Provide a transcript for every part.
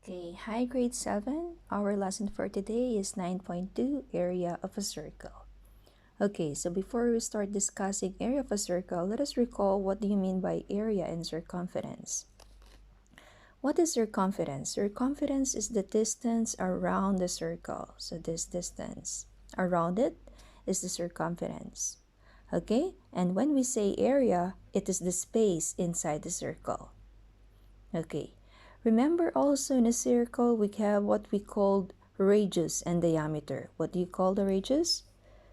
Okay, hi grade 7. Our lesson for today is 9.2 area of a circle. Okay, so before we start discussing area of a circle, let us recall what do you mean by area and circumference. What is circumference? Circumference is the distance around the circle. So this distance around it is the circumference. Okay, and when we say area, it is the space inside the circle. Okay, remember also in a circle we have what we called radius and diameter. What do you call the radius?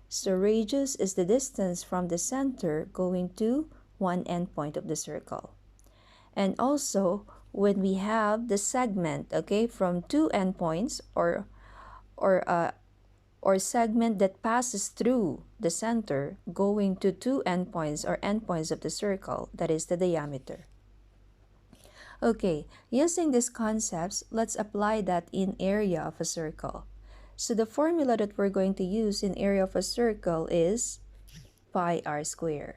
So radius is the distance from the center going to one endpoint of the circle. And also when we have the segment, okay, from two endpoints or segment that passes through the center going to two endpoints or endpoints of the circle, that is the diameter. Okay, using these concepts, let's apply that in area of a circle. So the formula that we're going to use in area of a circle is pi r squared.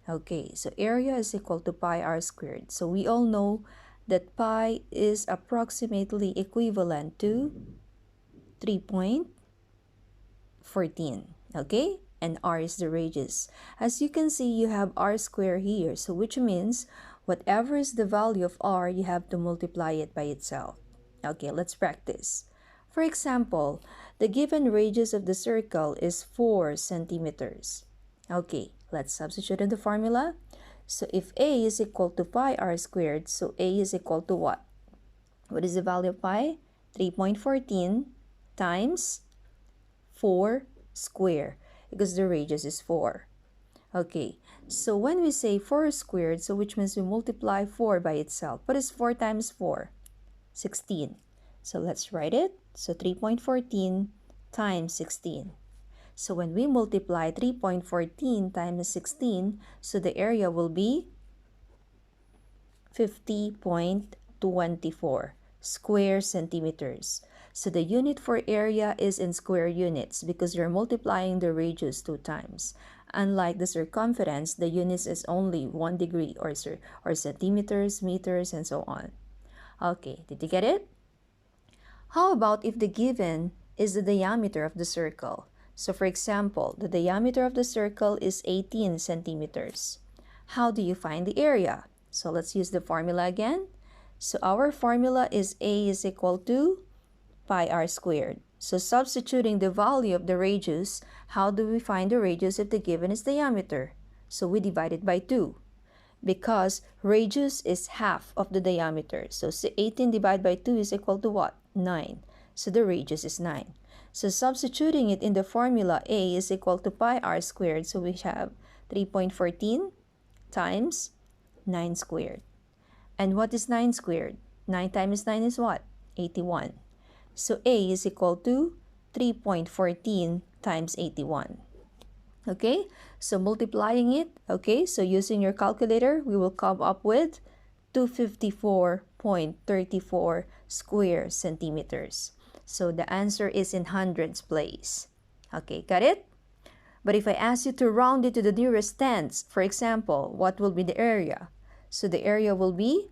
Okay, so area is equal to pi r squared. So we all know that pi is approximately equivalent to 3.14. Okay, and r is the radius. As you can see, you have r squared here, so which means whatever is the value of r, you have to multiply it by itself. Okay, let's practice. For example, the given radius of the circle is 4 centimeters. Okay, let's substitute in the formula. So if a is equal to pi r squared, so a is equal to what? What is the value of pi? 3.14 times 4 square, because the radius is 4. Okay, so when we say 4 squared, so which means we multiply 4 by itself. What is 4 times 4? 16. So let's write it. So 3.14 times 16. So when we multiply 3.14 times 16, so the area will be 50.24 square centimeters. So the unit for area is in square units because you're multiplying the radius 2 times. Unlike the circumference, the units is only 1 degree or centimeters, meters, and so on. Okay, did you get it? How about if the given is the diameter of the circle? So for example, the diameter of the circle is 18 centimeters. How do you find the area? So let's use the formula again. So our formula is A is equal to pi r squared. So substituting the value of the radius, how do we find the radius if the given is diameter? So we divide it by 2 because radius is half of the diameter. So 18 divided by 2 is equal to what? 9. So the radius is 9. So substituting it in the formula, A is equal to pi r squared. So we have 3.14 times 9 squared. And what is 9 squared? 9 times 9 is what? 81. So A is equal to 3.14 times 81. Okay, so multiplying it, okay, so using your calculator, we will come up with 254.34 square centimeters. So the answer is in hundreds place. Okay, got it? But if I ask you to round it to the nearest tens, for example, what will be the area? So the area will be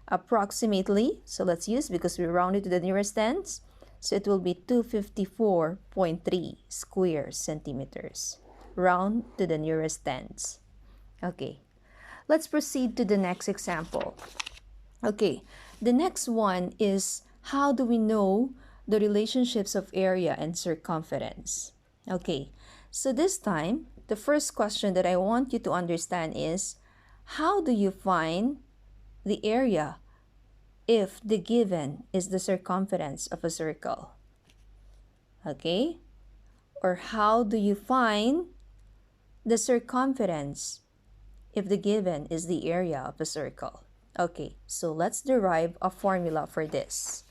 approximately, so let's use because we rounded to the nearest tens, so it will be 254.3 square centimeters. Round to the nearest tens. Okay, let's proceed to the next example. Okay, the next one is how do we know the relationships of area and circumference? Okay, so this time, the first question that I want you to understand is how do you find the area if the given is the circumference of a circle? Okay, or how do you find the circumference if the given is the area of a circle? Okay, so let's derive a formula for this.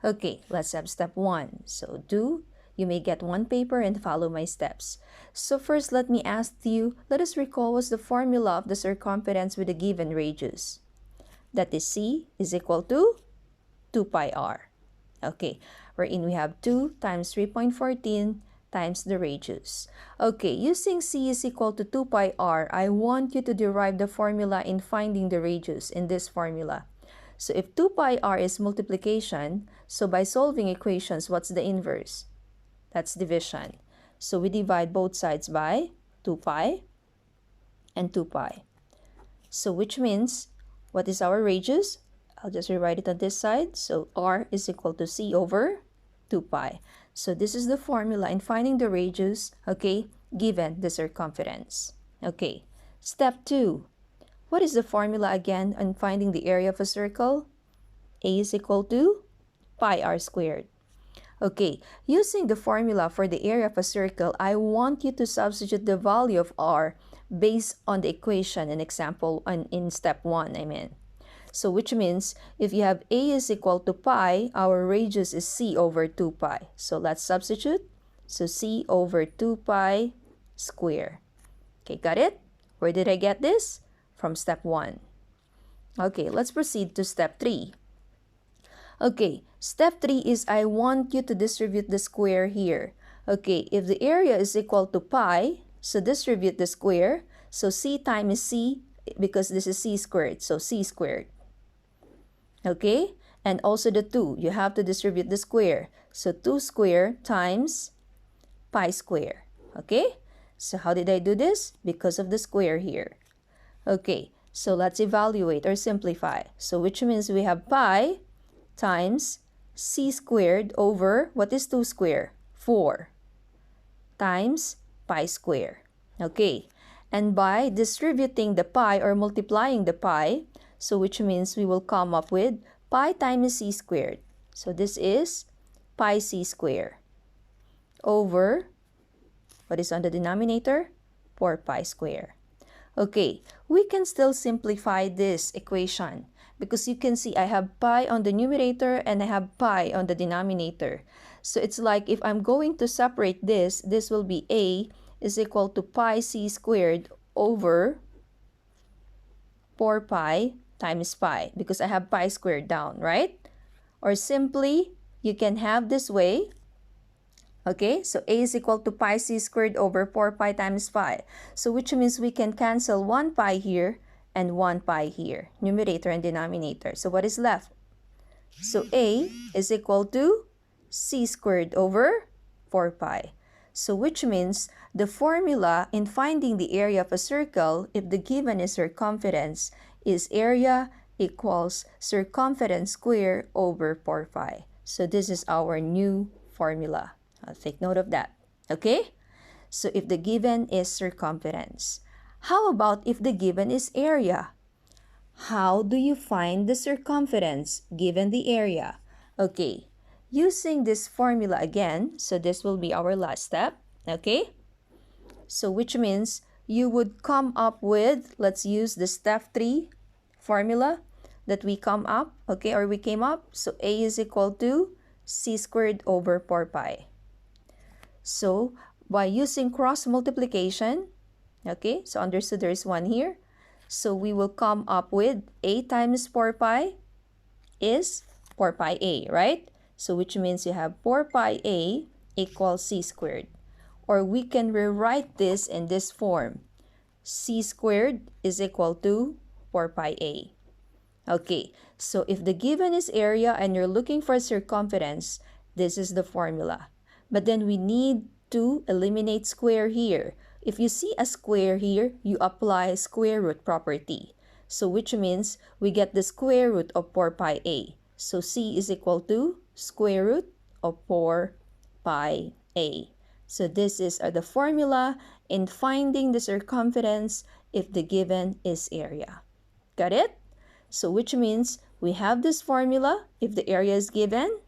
Okay, let's have step 1. So you may get one paper and follow my steps. So first, let me ask you, let us recall what's the formula of the circumference with the given radius. That is C is equal to 2 pi r. Okay, wherein we have 2 times 3.14 times the radius. Okay, using C is equal to 2 pi r, I want you to derive the formula in finding the radius in this formula. So if 2 pi r is multiplication, so by solving equations, what's the inverse? That's division. So we divide both sides by 2 pi and 2 pi. So which means, what is our radius? I'll just rewrite it on this side. So r is equal to c over 2 pi. So this is the formula in finding the radius, okay, given the circumference. Okay, step 2. What is the formula again in finding the area of a circle? A is equal to pi r squared. Okay, using the formula for the area of a circle, I want you to substitute the value of r based on the equation in example in step 1, I mean. So which means if you have a is equal to pi, our radius is c over 2 pi. So let's substitute. So c over 2 pi square. Okay, got it? Where did I get this? From step 1. Okay, let's proceed to step 3. Okay, step 3 is I want you to distribute the square here. Okay, if the area is equal to pi, so distribute the square. So c times c, because this is c squared, so c squared. Okay, and also the 2, you have to distribute the square. So 2 square times pi square. Okay, so how did I do this? Because of the square here. Okay, so let's evaluate or simplify. So which means we have pi times c squared over, what is 2 square? 4 times pi square. Okay, and by distributing the pi or multiplying the pi, so which means we will come up with pi times c squared. So this is pi c squared over, what is on the denominator? 4 pi squared. Okay, we can still simplify this equation because you can see I have pi on the numerator and I have pi on the denominator. So it's like if I'm going to separate this, this will be a is equal to pi c squared over 4 pi times pi because I have pi squared down, right? Or simply, you can have this way. Okay, so a is equal to pi c squared over 4 pi times pi. So which means we can cancel 1 pi here and 1 pi here, numerator and denominator. So what is left? So a is equal to c squared over 4 pi. So which means the formula in finding the area of a circle, if the given is circumference, is area equals circumference square over 4 pi. So this is our new formula. I'll take note of that. Okay? So if the given is circumference. How about if the given is area? How do you find the circumference given the area? Okay, using this formula again, so this will be our last step. Okay? So which means you would come up with, let's use the step 3 formula that we come up, okay, or we came up. So a is equal to c squared over 4 pi. So by using cross multiplication, okay, so understood there is 1 here. So we will come up with a times 4 pi is 4 pi a, right? So which means you have 4 pi a equals c squared. Or we can rewrite this in this form. C squared is equal to 4 pi a. Okay, so if the given is area and you're looking for circumference, this is the formula. But then we need to eliminate square here. If you see a square here, you apply square root property. So which means we get the square root of 4 pi a. So c is equal to square root of 4 pi a. So this is the formula in finding the circumference if the given is area. Got it? So which means we have this formula if the area is given.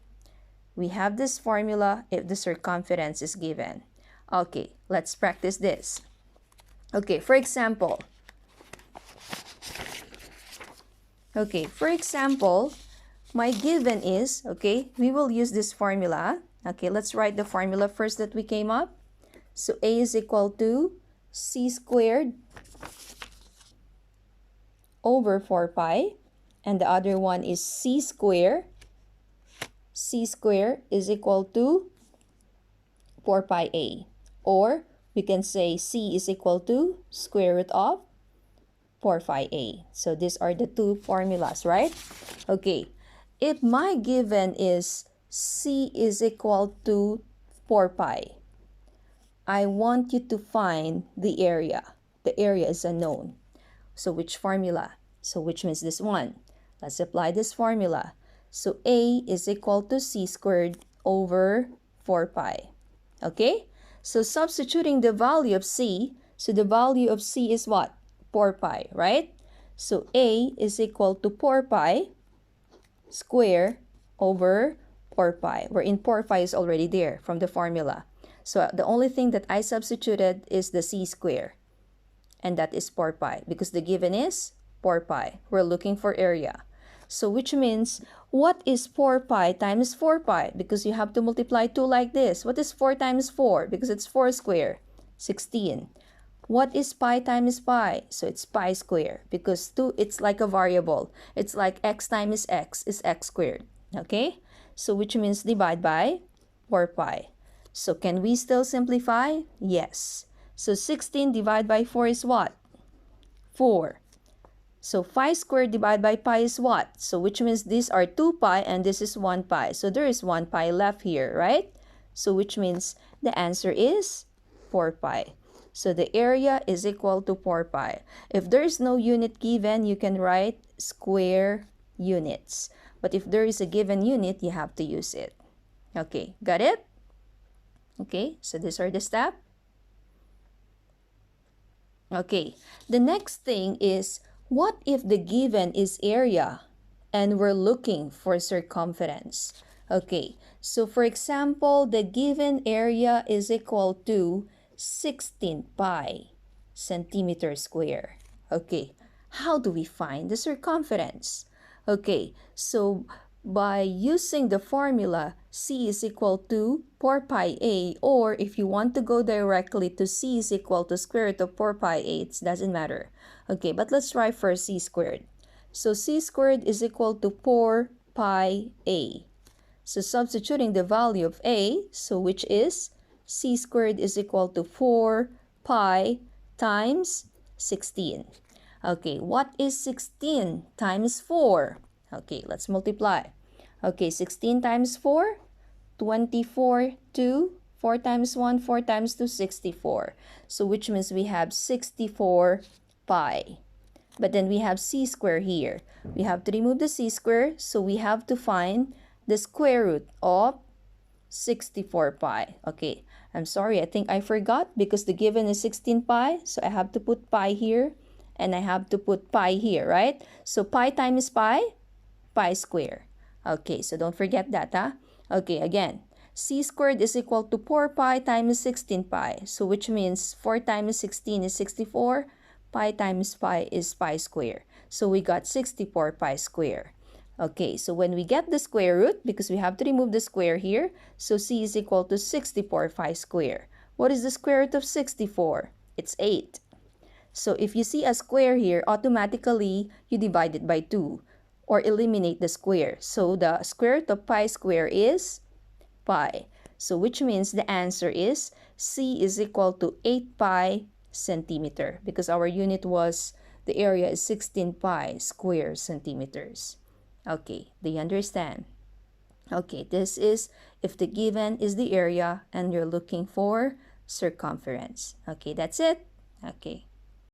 We have this formula if the circumference is given. Okay, let's practice this. Okay, for example, my given is, okay, we will use this formula. Okay, let's write the formula first that we came up. So a is equal to c squared over 4 pi. And the other one is c squared. C squared is equal to 4 pi a. Or we can say c is equal to square root of 4 pi A. So these are the two formulas, right? Okay, if my given is C is equal to 4 pi, I want you to find the area. The area is unknown. So which formula? So which means this one. Let's apply this formula. So A is equal to C squared over 4 pi. Okay? So substituting the value of C, so the value of C is what? 4 pi, right? So A is equal to 4 pi square over 4 pi, wherein 4 pi is already there from the formula. So the only thing that I substituted is the C square, and that is 4 pi because the given is 4 pi. We're looking for area. So which means, what is 4 pi times 4 pi? Because you have to multiply 2 like this. What is 4 times 4? Because it's 4 square, 16. What is pi times pi? So it's pi square because 2, it's like a variable. It's like x times x is x squared. Okay? So which means divide by 4 pi. So can we still simplify? Yes. So 16 divided by 4 is what? 4. So 5 squared divided by pi is what? So which means these are 2 pi and this is 1 pi. So there is 1 pi left here, right? So which means the answer is 4 pi. So the area is equal to 4 pi. If there is no unit given, you can write square units. But if there is a given unit, you have to use it. Okay, got it? Okay, so these are the steps. Okay, the next thing is, what if the given is area and we're looking for circumference? Okay, so for example, the given area is equal to 16 pi centimeter square. Okay, how do we find the circumference? Okay, so by using the formula, C is equal to 4 pi A, or if you want to go directly to C is equal to square root of 4 pi A, it doesn't matter. Okay, but let's try first C squared. So C squared is equal to 4 pi A. So substituting the value of A, so which is C squared is equal to 4 pi times 16. Okay, what is 16 times 4? Okay, let's multiply. Okay, 16 times 4, 24, 2, 4 times 1, 4 times 2, 64. So which means we have 64 pi. But then we have C square here. We have to remove the C square, so we have to find the square root of 64 pi. Okay, I'm sorry, I think I forgot because the given is 16 pi, so I have to put pi here and I have to put pi here, right? So pi times pi, pi square. Okay, so don't forget that, huh? Okay, again, C squared is equal to 4 pi times 16 pi. So which means 4 times 16 is 64. Pi times pi is pi square. So we got 64 pi square. Okay, so when we get the square root, because we have to remove the square here, so C is equal to 64 pi square. What is the square root of 64? It's 8. So if you see a square here, automatically you divide it by 2 or eliminate the square. So the square root of pi square is pi. So which means the answer is C is equal to 8 pi centimeter because our unit was, the area is 16 pi square centimeters. Okay, do you understand? Okay, this is if the given is the area and you're looking for circumference. Okay, that's it. Okay.